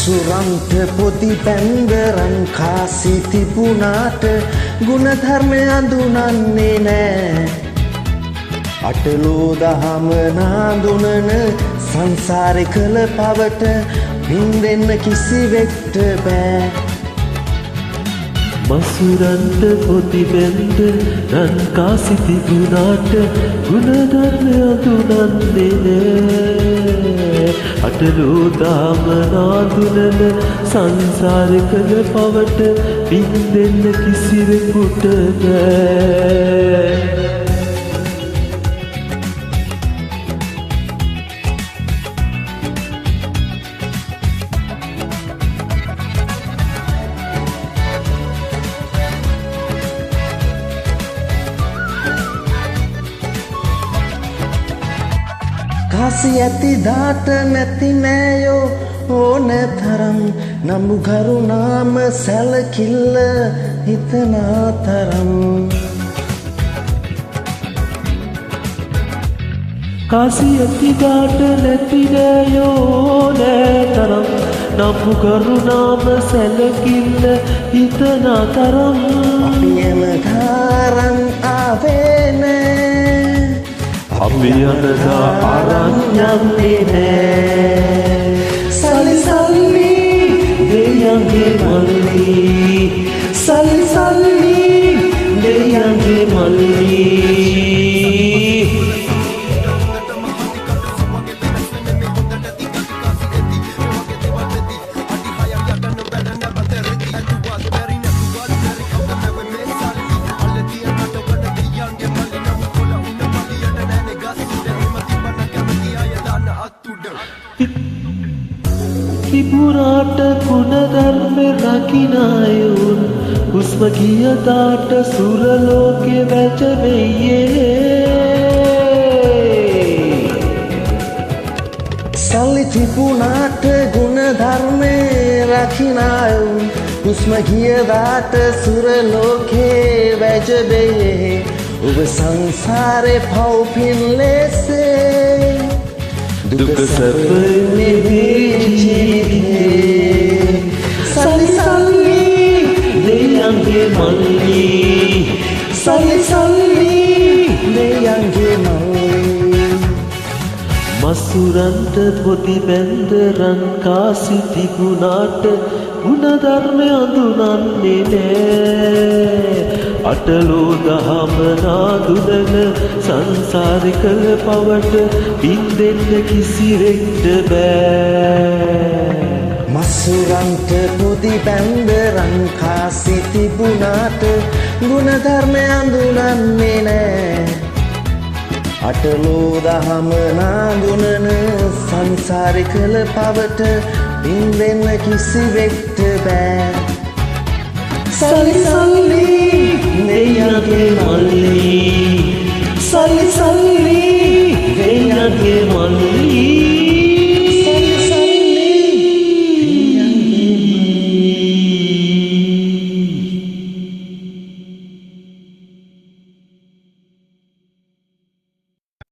මසුරන්ට පොති පැන්දරන් කාසි තිබුණාට ගුණධර්මය අඳුනන්නේ නෑ. අටලෝ දහම නාඳුනන සංසාරේ කළ පවට පින්දෙන්න කිසිවෙක්ට බෑ. මසුරන්ට පොති බැන්ද රන් කාසි තිබුණාට ගුණධර්මය අඳුනන්නේ නෑ. අටලෝ දාම නාඳුනන සංසාරේ කළ පවට පින්දෙන්න කිසිවෙකුට බෑ. කාසි ඇති දාට නැති නෑයෝ ඕන තරම් නම්බු කරුණාම සැලකිල්ල හිතනා තරම්. කාසි ඇති දාට නැති නෑයෝ නෑ තරම් නම්බු කරුණාම සැලකිල්ල හිතනා තරම්. අපි එම තරම් ආවේ නෑ. අපි යනදා අරන් යන්නේ නෑ. සල්ලි සල්ලි දෙයන්ගේ මල්ලි සල්ලි සල්ලි දෙයන්ගේ මල්ලි. තිබුණාට ගුණධර්ම රකිනායුන් හුස්ම ගියදාට සුරලෝකෙ වැජවෙයේ. සල්ලි තිබුණාට ගුණධර්මය රකිනායුන් හුස්ම ගියදාට සුරලෝකේ වැජවෙයේ. ඔබ සංසාරේ පව්පින් ලෙසේ දුක සැප නිවිජීවිතේ. සල්ලි සල්ලි දෙයන්ගේ මල්ලි සල්ලි සල්ලි දෙයන්ගේ මල්ලි. මසුරන්ට පොති බැන්ද රන් කාසි තිබුණාට ගුණධර්මය අඳුනන්නේ නෑ. අටලෝ දහම නාඳුනන සංසාරේ කළ පවට පින්දෙන්න කිසිවෙක්ට බෑ. මසුරන්ට පොති බැන්ද රන් කාසි තිබුණාට ගුණධර්මය අඳුනන්නේ නෑ. අටලෝ දහම නාඳුනන සංසාරේ කළ පවට පින්දෙන්න කිසිවෙක්ට බෑ. සල්ලි සල්ලි දෙයන්ගේ මල්ලි සල්ලි සල්ලි දෙයන්ගේ මල්ලි.